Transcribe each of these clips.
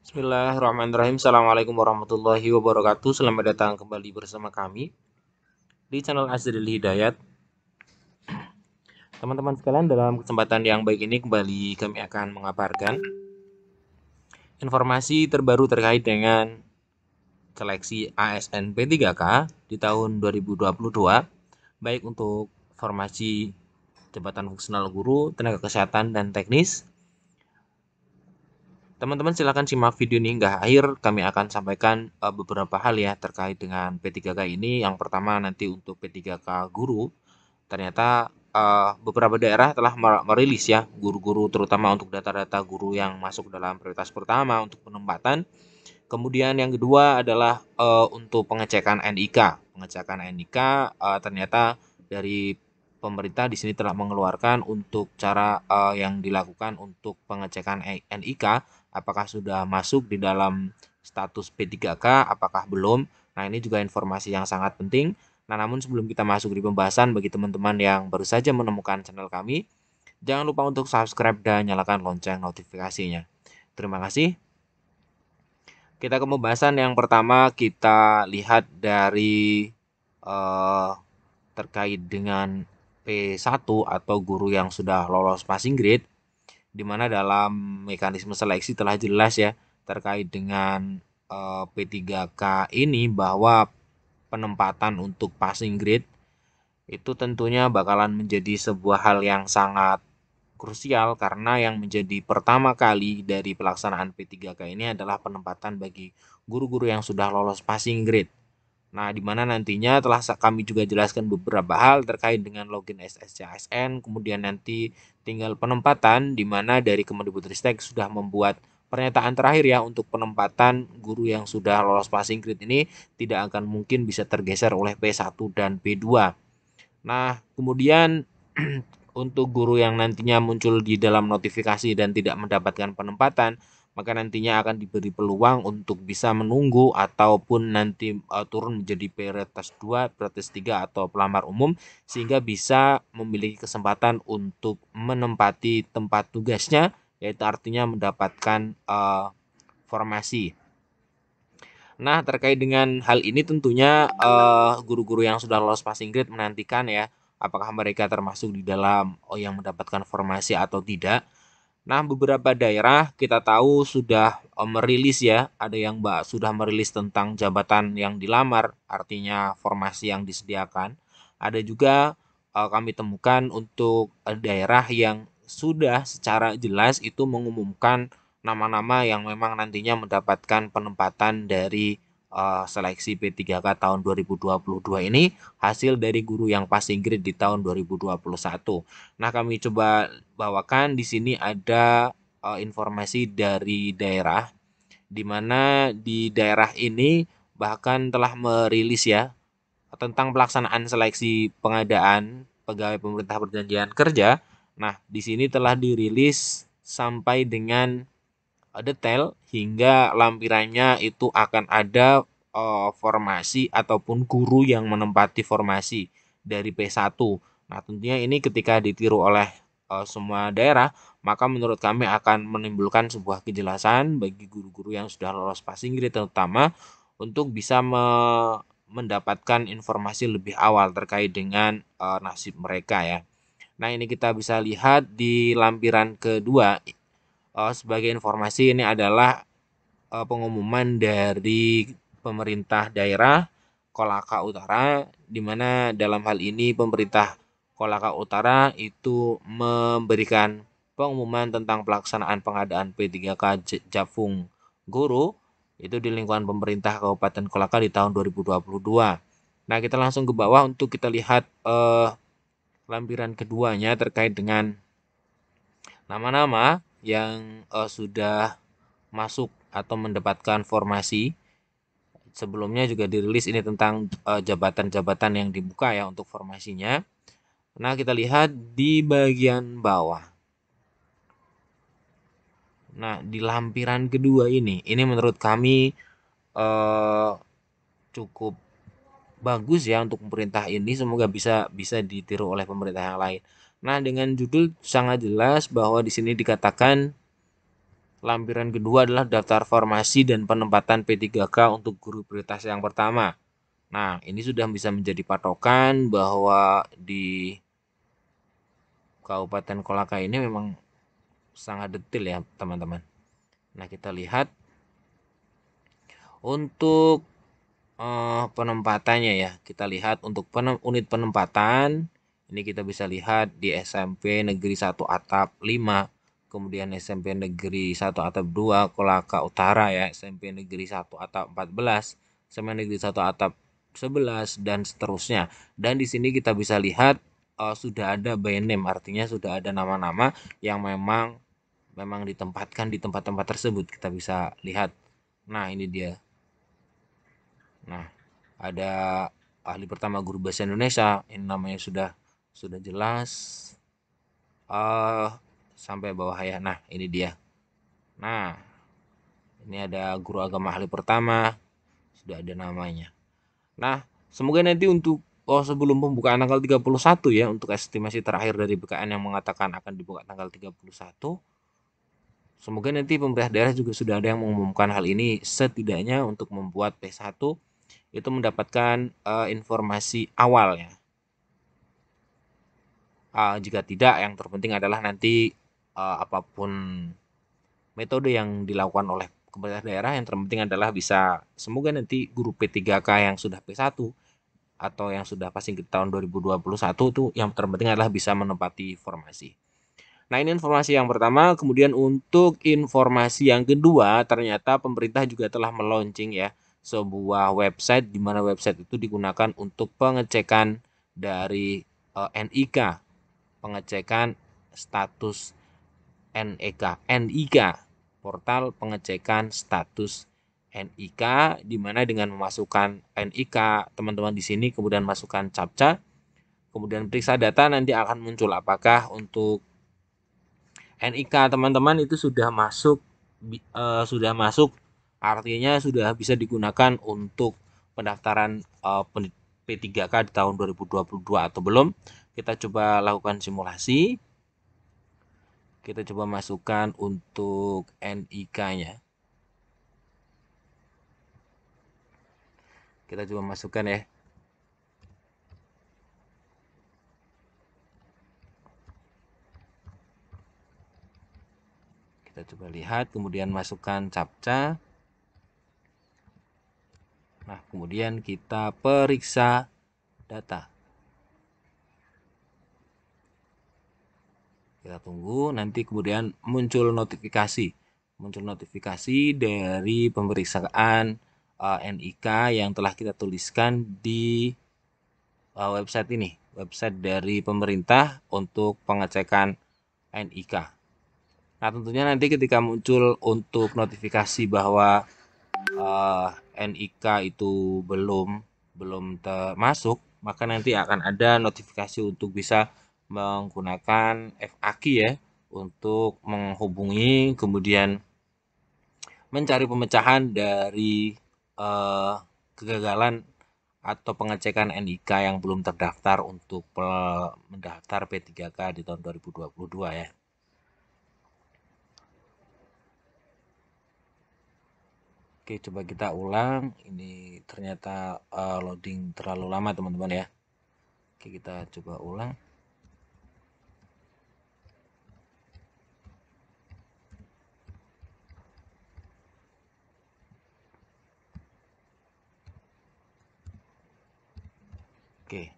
Bismillahirrahmanirrahim. Assalamualaikum warahmatullahi wabarakatuh. Selamat datang kembali bersama kami di channel Azril Hidayat. Teman-teman sekalian, dalam kesempatan yang baik ini kembali kami akan mengabarkan informasi terbaru terkait dengan seleksi ASN P3K di tahun 2022, baik untuk formasi jabatan fungsional guru, tenaga kesehatan, dan teknis. Teman-teman silakan simak video ini hingga akhir. Kami akan sampaikan beberapa hal ya terkait dengan P3K ini. Yang pertama, nanti untuk P3K guru, ternyata beberapa daerah telah merilis ya guru-guru, terutama untuk data-data guru yang masuk dalam prioritas pertama untuk penempatan. Kemudian yang kedua adalah untuk pengecekan NIK. Pengecekan NIK ternyata dari pemerintah di sini telah mengeluarkan untuk cara yang dilakukan untuk pengecekan NIK, apakah sudah masuk di dalam status P3K, apakah belum. Nah, ini juga informasi yang sangat penting. Nah, namun sebelum kita masuk di pembahasan, bagi teman-teman yang baru saja menemukan channel kami, jangan lupa untuk subscribe dan nyalakan lonceng notifikasinya. Terima kasih. Kita ke pembahasan yang pertama, kita lihat dari eh, terkait dengan P1 atau guru yang sudah lolos passing grade, di mana dalam mekanisme seleksi telah jelas ya terkait dengan P3K ini bahwa penempatan untuk passing grade itu tentunya bakalan menjadi sebuah hal yang sangat krusial, karena yang menjadi pertama kali dari pelaksanaan P3K ini adalah penempatan bagi guru-guru yang sudah lolos passing grade. Nah, di mana nantinya telah kami juga jelaskan beberapa hal terkait dengan login SSCASN, kemudian nanti tinggal penempatan, di mana dari Kemendikbudristek sudah membuat pernyataan terakhir ya untuk penempatan guru yang sudah lolos passing grade ini tidak akan mungkin bisa tergeser oleh P1 dan P2. Nah, kemudian untuk guru yang nantinya muncul di dalam notifikasi dan tidak mendapatkan penempatan, maka nantinya akan diberi peluang untuk bisa menunggu ataupun nanti turun menjadi prioritas 2, prioritas 3 atau pelamar umum, sehingga bisa memiliki kesempatan untuk menempati tempat tugasnya, yaitu artinya mendapatkan formasi. Nah, terkait dengan hal ini tentunya guru-guru yang sudah lolos passing grade menantikan ya, apakah mereka termasuk di dalam yang mendapatkan formasi atau tidak. Nah, beberapa daerah kita tahu sudah merilis ya, ada yang sudah merilis tentang jabatan yang dilamar, artinya formasi yang disediakan. Ada juga kami temukan untuk daerah yang sudah secara jelas itu mengumumkan nama-nama yang memang nantinya mendapatkan penempatan dari seleksi P3K tahun 2022 ini, hasil dari guru yang passing grade di tahun 2021. Nah, kami coba bawakan di sini ada informasi dari daerah, di mana di daerah ini bahkan telah merilis ya tentang pelaksanaan seleksi pengadaan pegawai pemerintah perjanjian kerja. Nah, di sini telah dirilis sampai dengan detail hingga lampirannya itu akan ada formasi ataupun guru yang menempati formasi dari P1. Nah, tentunya ini ketika ditiru oleh semua daerah, maka menurut kami akan menimbulkan sebuah kejelasan bagi guru-guru yang sudah lolos passing grade, terutama untuk bisa mendapatkan informasi lebih awal terkait dengan nasib mereka ya. Nah, ini kita bisa lihat di lampiran kedua. Sebagai informasi, ini adalah pengumuman dari pemerintah daerah Kolaka Utara, di mana dalam hal ini pemerintah Kolaka Utara itu memberikan pengumuman tentang pelaksanaan pengadaan P3K Japung Guru itu di lingkungan pemerintah Kabupaten Kolaka di tahun 2022. Nah, kita langsung ke bawah untuk kita lihat lampiran keduanya terkait dengan nama-nama yang sudah masuk atau mendapatkan formasi. Sebelumnya juga dirilis ini tentang jabatan-jabatan yang dibuka ya untuk formasinya. Nah, kita lihat di bagian bawah. Nah, di lampiran kedua ini menurut kami eh, cukup bagus ya untuk pemerintah ini. Semoga bisa bisa ditiru oleh pemerintah yang lain. Nah, dengan judul sangat jelas bahwa di sini dikatakan Lampiran kedua adalah daftar formasi dan penempatan P3K untuk guru prioritas yang pertama. Nah, ini sudah bisa menjadi patokan bahwa di Kabupaten Kolaka ini memang sangat detail ya, teman-teman. Nah, kita lihat untuk penempatannya ya. Kita lihat untuk unit penempatan ini kita bisa lihat di SMP Negeri 1 Atap 5, kemudian SMP Negeri 1 Atap 2 Kolaka Utara ya, SMP Negeri 1 Atap 14, SMP Negeri 1 Atap 11 dan seterusnya. Dan di sini kita bisa lihat sudah ada by name, artinya sudah ada nama-nama yang memang ditempatkan di tempat-tempat tersebut. Kita bisa lihat. Nah, ini dia. Nah, ada ahli pertama guru bahasa Indonesia, ini namanya sudah jelas sampai bawah ya. Nah, ini dia. Nah, ini ada guru agama ahli pertama, sudah ada namanya. Nah, semoga nanti untuk sebelum pembukaan tanggal 31 ya, untuk estimasi terakhir dari BKN yang mengatakan akan dibuka tanggal 31, semoga nanti pemerintah daerah juga sudah ada yang mengumumkan hal ini, setidaknya untuk membuat P1 itu mendapatkan informasi awal ya. Jika tidak, yang terpenting adalah nanti apapun metode yang dilakukan oleh pemerintah daerah, yang terpenting adalah bisa semoga nanti guru P3K yang sudah P1 atau yang sudah passing ke tahun 2021 itu yang terpenting adalah bisa menempati formasi. Nah, ini informasi yang pertama. Kemudian untuk informasi yang kedua, ternyata pemerintah juga telah meluncing ya sebuah website, di mana website itu digunakan untuk pengecekan dari NIK, pengecekan status NIK, portal pengecekan status NIK, di mana dengan memasukkan NIK teman-teman di sini, kemudian masukkan captcha, kemudian periksa data, nanti akan muncul apakah untuk NIK teman-teman itu sudah masuk, artinya sudah bisa digunakan untuk pendaftaran P3K di tahun 2022 atau belum. Kita coba lakukan simulasi. Kita coba masukkan untuk NIK-nya. Kita coba masukkan ya. Kita coba lihat, kemudian masukkan captcha. Nah, kemudian kita periksa data. Kita tunggu, nanti kemudian muncul notifikasi. Muncul notifikasi dari pemeriksaan NIK yang telah kita tuliskan di website ini. Website dari pemerintah untuk pengecekan NIK. Nah, tentunya nanti ketika muncul untuk notifikasi bahwa NIK itu belum termasuk, maka nanti akan ada notifikasi untuk bisa menggunakan FAQ ya, untuk menghubungi kemudian mencari pemecahan dari kegagalan atau pengecekan NIK yang belum terdaftar untuk mendaftar P3K di tahun 2022 ya. Oke, coba kita ulang. Ini ternyata loading terlalu lama, teman-teman ya. Oke, kita coba ulang. Oke.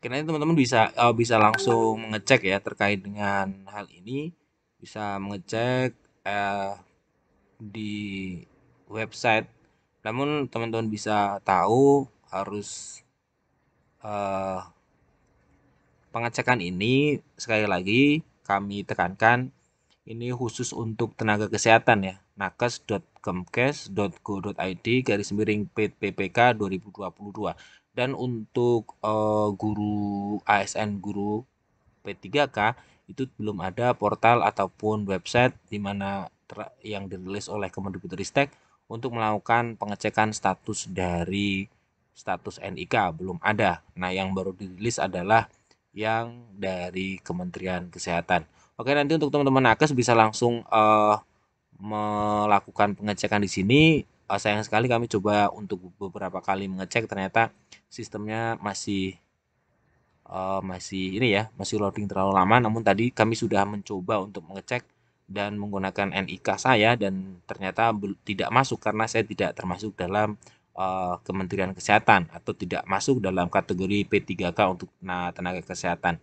Karena teman-teman bisa langsung mengecek ya terkait dengan hal ini, bisa mengecek di website. Namun teman-teman bisa tahu harus pengecekan ini, sekali lagi kami tekankan, ini khusus untuk tenaga kesehatan ya. nakes.kemkes.go.id/ppk 2022. Dan untuk guru ASN guru P3K itu belum ada portal ataupun website di mana yang dirilis oleh Kemendikbudristek untuk melakukan pengecekan status dari status NIK, belum ada. Nah, yang baru dirilis adalah yang dari Kementerian Kesehatan. Oke, nanti untuk teman-teman nakes bisa langsung melakukan pengecekan di sini. Sayang sekali kami coba untuk beberapa kali mengecek, ternyata sistemnya masih ini ya, masih loading terlalu lama. Namun tadi kami sudah mencoba untuk mengecek dan menggunakan NIK saya, dan ternyata tidak masuk karena saya tidak termasuk dalam Kementerian Kesehatan atau tidak masuk dalam kategori P3K untuk tenaga kesehatan.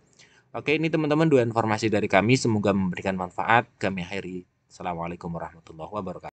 Oke, ini teman-teman dua informasi dari kami, semoga memberikan manfaat. Kami akhiri. Assalamualaikum warahmatullahi wabarakatuh.